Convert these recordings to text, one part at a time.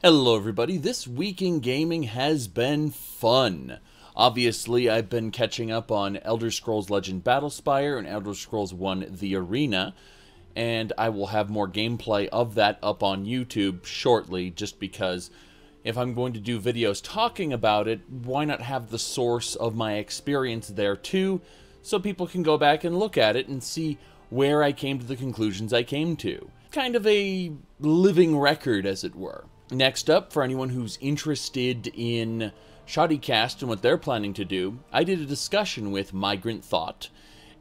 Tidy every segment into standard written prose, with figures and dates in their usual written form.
Hello everybody, this week in gaming has been fun. Obviously, I've been catching up on Elder Scrolls Legend Battlespire and Elder Scrolls 1 The Arena, and I will have more gameplay of that up on YouTube shortly, just because if I'm going to do videos talking about it, why not have the source of my experience there too, so people can go back and look at it and see where I came to the conclusions I came to. Kind of a living record, as it were. Next up, for anyone who's interested in Shoddycast and what they're planning to do, I did a discussion with Migrant Thought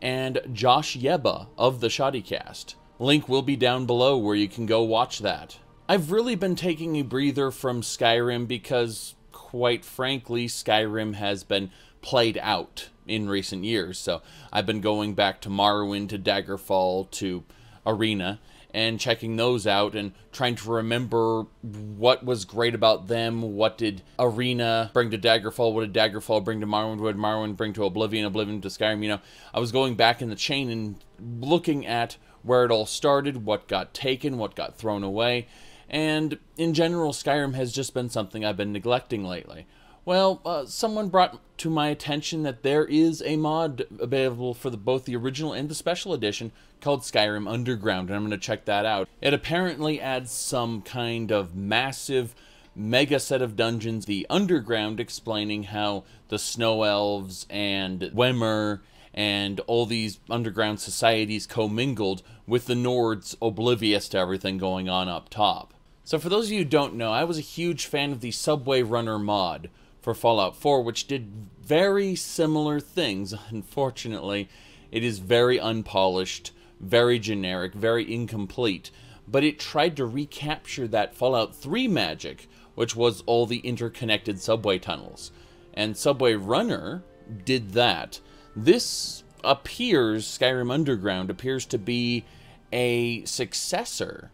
and Josh Yeba of the Shoddycast. Link will be down below where you can go watch that. I've really been taking a breather from Skyrim because, quite frankly, Skyrim has been played out in recent years. So I've been going back to Morrowind, to Daggerfall, to Arena, and checking those out and trying to remember what was great about them. What did Arena bring to Daggerfall? What did Daggerfall bring to Morrowind? What did Morrowind bring to Oblivion? Oblivion to Skyrim? You know, I was going back in the chain and looking at where it all started, what got taken, what got thrown away, and in general, Skyrim has just been something I've been neglecting lately. Well, someone brought to my attention that there is a mod available for both the original and the special edition called Skyrim Underground, and I'm going to check that out. It apparently adds some kind of massive mega set of dungeons, the Underground, explaining how the Snow Elves and Dwemer and all these underground societies commingled with the Nords, oblivious to everything going on up top. So for those of you who don't know, I was a huge fan of the Subway Runner mod for Fallout 4, which did very similar things. Unfortunately, it is very unpolished, very generic, very incomplete, but it tried to recapture that Fallout 3 magic, which was all the interconnected subway tunnels. And Subway Runner did that. This appears, Skyrim Underground appears to be a successor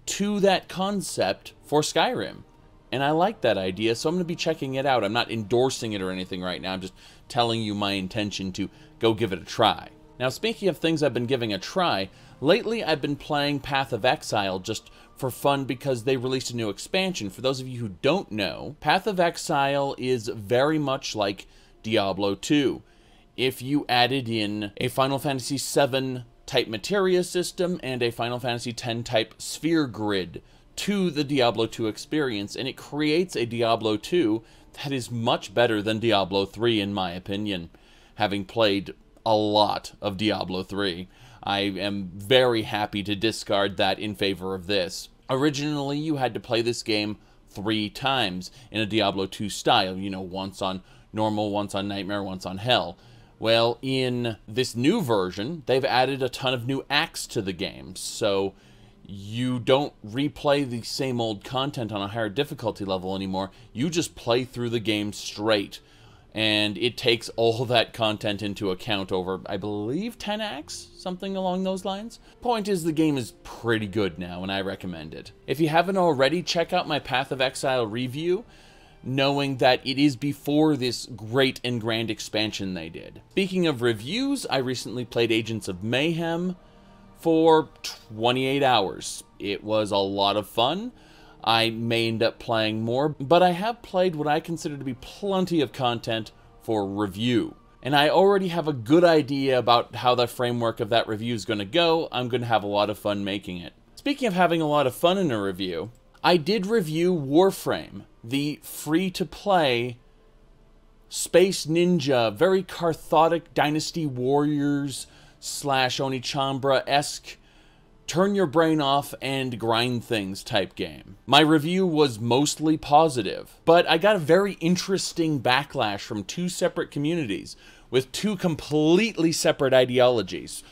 to that concept for Skyrim. And I like that idea, so I'm going to be checking it out. I'm not endorsing it or anything right now. I'm just telling you my intention to go give it a try. Now, speaking of things I've been giving a try, lately I've been playing Path of Exile just for fun because they released a new expansion. For those of you who don't know, Path of Exile is very much like Diablo 2. If you added in a Final Fantasy VII type materia system and a Final Fantasy X type sphere grid to the Diablo 2 experience, and it creates a Diablo 2 that is much better than Diablo 3 in my opinion. Having played a lot of Diablo 3, I am very happy to discard that in favor of this. Originally, you had to play this game 3 times in a Diablo 2 style, you know, once on normal, once on nightmare, once on hell. Well, in this new version, they've added a ton of new acts to the game, so you don't replay the same old content on a higher difficulty level anymore. You just play through the game straight, and it takes all that content into account over, I believe, 10 acts? Something along those lines. Point is, the game is pretty good now, and I recommend it. If you haven't already, check out my Path of Exile review, knowing that it is before this great and grand expansion they did. Speaking of reviews, I recently played Agents of Mayhem for 28 hours. It was a lot of fun. I may end up playing more, but I have played what I consider to be plenty of content for review. And I already have a good idea about how the framework of that review is going to go. I'm going to have a lot of fun making it. Speaking of having a lot of fun in a review, I did review Warframe, the free-to-play Space Ninja, very cathartic Dynasty Warriors / Onichambra-esque turn your brain off and grind things type game. My review was mostly positive, but I got a very interesting backlash from 2 separate communities with 2 completely separate ideologies.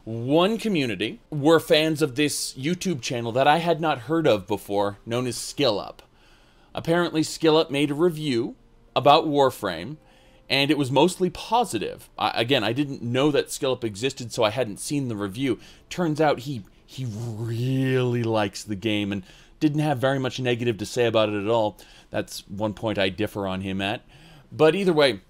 One community were fans of this YouTube channel that I had not heard of before, known as Skillup. Apparently, Skillup made a review about Warframe, and it was mostly positive. Again, I didn't know that Skillup existed, so I hadn't seen the review. Turns out he really likes the game and didn't have very much negative to say about it at all. That's one point I differ on him at. But either way,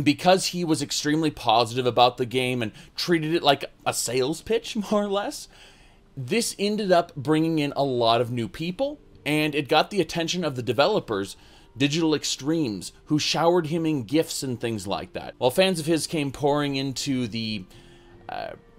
because he was extremely positive about the game and treated it like a sales pitch, more or less, this ended up bringing in a lot of new people And it got the attention of the developers, Digital Extremes, who showered him in gifts and things like that. While fans of his came pouring into the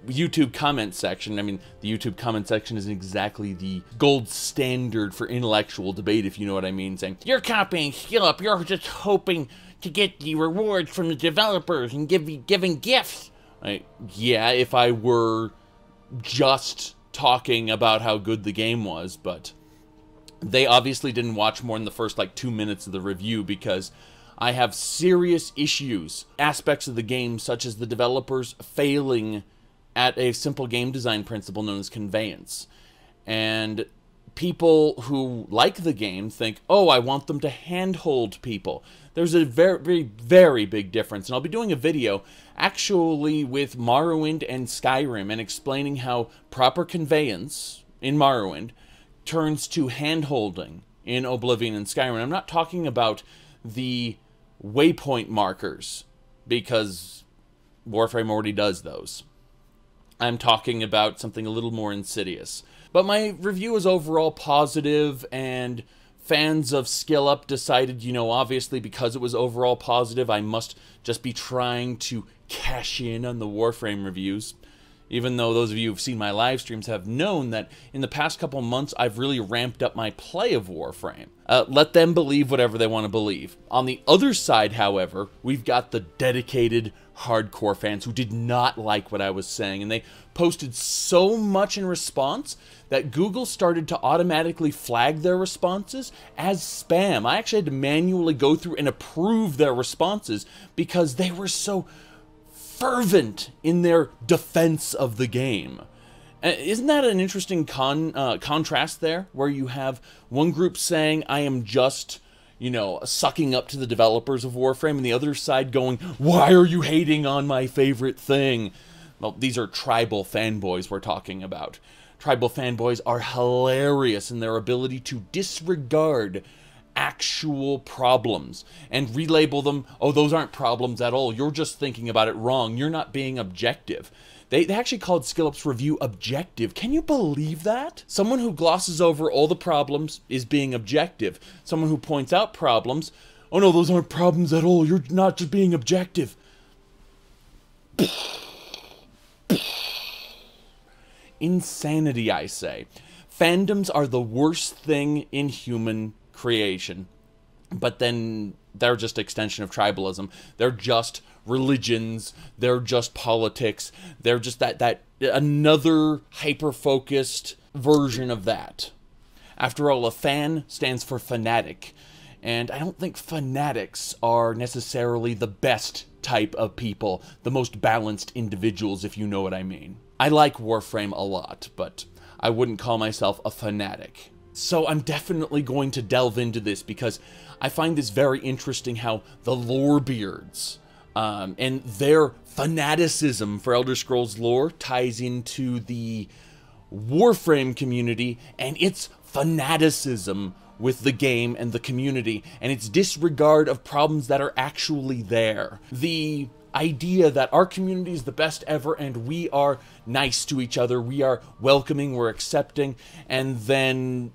YouTube comment section. I mean, the YouTube comment section isn't exactly the gold standard for intellectual debate, if you know what I mean, saying, "You're copying Skillup, you're just hoping to get the rewards from the developers and giving gifts." Yeah, if I were just talking about how good the game was, but they obviously didn't watch more than the first, 2 minutes of the review, because I have serious issues, aspects of the game, such as the developers failing at a simple game design principle known as conveyance. And people who like the game think, oh, I want them to handhold people. There's a very, very, very big difference. And I'll be doing a video actually with Morrowind and Skyrim and explaining how proper conveyance in Morrowind turns to handholding in Oblivion and Skyrim. I'm not talking about the waypoint markers, because Warframe already does those. I'm talking about something a little more insidious. But my review is overall positive, and fans of Skillup decided, obviously because it was overall positive, I must just be trying to cash in on the Warframe reviews. Even though those of you who've seen my live streams have known that in the past couple months, I've really ramped up my play of Warframe. Let them believe whatever they want to believe. On the other side, however, we've got the dedicated hardcore fans who did not like what I was saying, and they posted so much in response that Google started to automatically flag their responses as spam. I actually had to manually go through and approve their responses because they were so fervent in their defense of the game. Isn't that an interesting contrast there, where you have one group saying, I am just, sucking up to the developers of Warframe, and the other side going, why are you hating on my favorite thing? Well, these are tribal fanboys we're talking about. Tribal fanboys are hilarious in their ability to disregard actual problems and relabel them, oh, those aren't problems at all, you're just thinking about it wrong, you're not being objective. They actually called Skillup's review objective. Can you believe that? Someone who glosses over all the problems is being objective. Someone who points out problems, oh no, those aren't problems at all, you're not just being objective. Insanity, I say. Fandoms are the worst thing in human creation, but then they're just extension of tribalism. They're just religions, they're just politics, they're just that another hyper-focused version of that. After all, a fan stands for fanatic, and I don't think fanatics are necessarily the best type of people, the most balanced individuals, if you know what I mean. I like Warframe a lot, but I wouldn't call myself a fanatic. So I'm definitely going to delve into this because I find this very interesting, how the Lorebeards and their fanaticism for Elder Scrolls lore ties into the Warframe community and its fanaticism with the game and the community and its disregard of problems that are actually there. The idea that our community is the best ever and we are nice to each other, we are welcoming, we're accepting, and then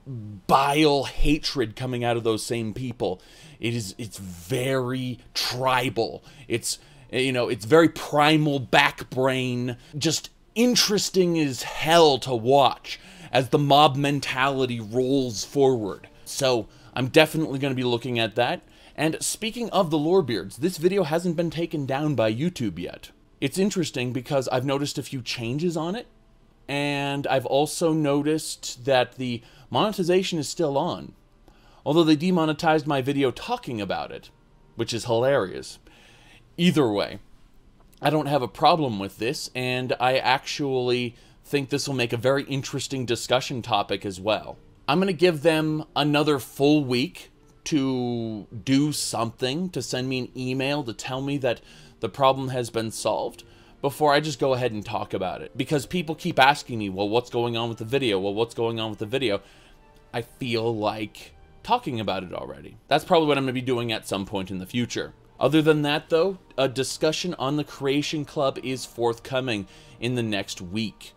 bile hatred coming out of those same people. It's very tribal. It's very primal back brain, just interesting as hell to watch as the mob mentality rolls forward. So I'm definitely going to be looking at that. And speaking of the Lorebeards, this video hasn't been taken down by YouTube yet. It's interesting because I've noticed a few changes on it, and I've also noticed that the monetization is still on. Although they demonetized my video talking about it, which is hilarious. Either way, I don't have a problem with this, and I actually think this will make a very interesting discussion topic as well. I'm going to give them another full week to do something, to send me an email to tell me that the problem has been solved, before I just go ahead and talk about it. Because people keep asking me, well, what's going on with the video? Well, what's going on with the video? I feel like talking about it already. That's probably what I'm going to be doing at some point in the future. Other than that, though, a discussion on the Creation Club is forthcoming in the next week.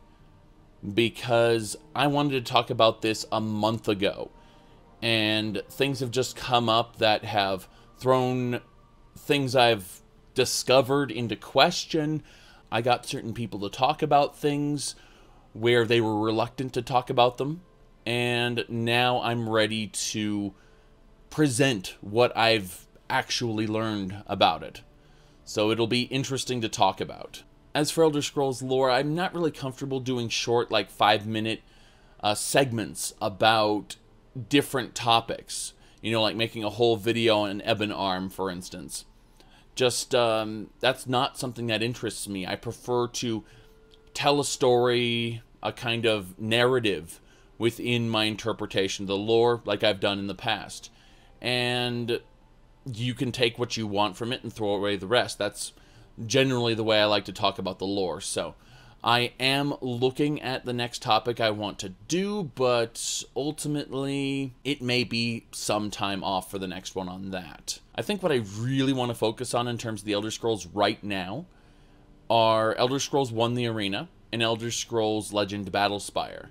Because I wanted to talk about this a month ago. and things have just come up that have thrown things I've discovered into question. I got certain people to talk about things where they were reluctant to talk about them, and now I'm ready to present what I've actually learned about it. So it'll be interesting to talk about. As for Elder Scrolls lore, I'm not really comfortable doing short, like 5-minute segments about different topics. You know, like making a whole video on Ebon Arm, for instance. Just, that's not something that interests me. I prefer to tell a story, a kind of narrative within my interpretation of the lore, like I've done in the past. And you can take what you want from it and throw away the rest. That's generally the way I like to talk about the lore. So I am looking at the next topic I want to do, but ultimately it may be some time off for the next one on that. I think what I really want to focus on in terms of the Elder Scrolls right now are Elder Scrolls 1 The Arena and Elder Scrolls Legend Battlespire.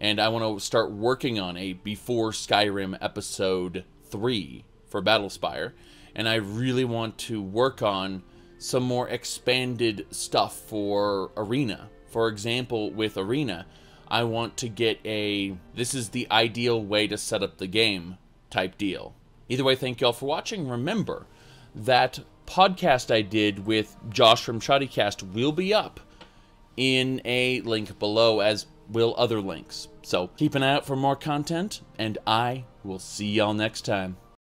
And I want to start working on a Before Skyrim Episode 3 for Battlespire, and I really want to work on some more expanded stuff for Arena. For example, with Arena, I want to get a this is the ideal way to set up the game type deal. Either way, thank you all for watching. Remember, that podcast I did with Josh from Shoddycast will be up in a link below, as will other links. So keep an eye out for more content, and I will see y'all next time.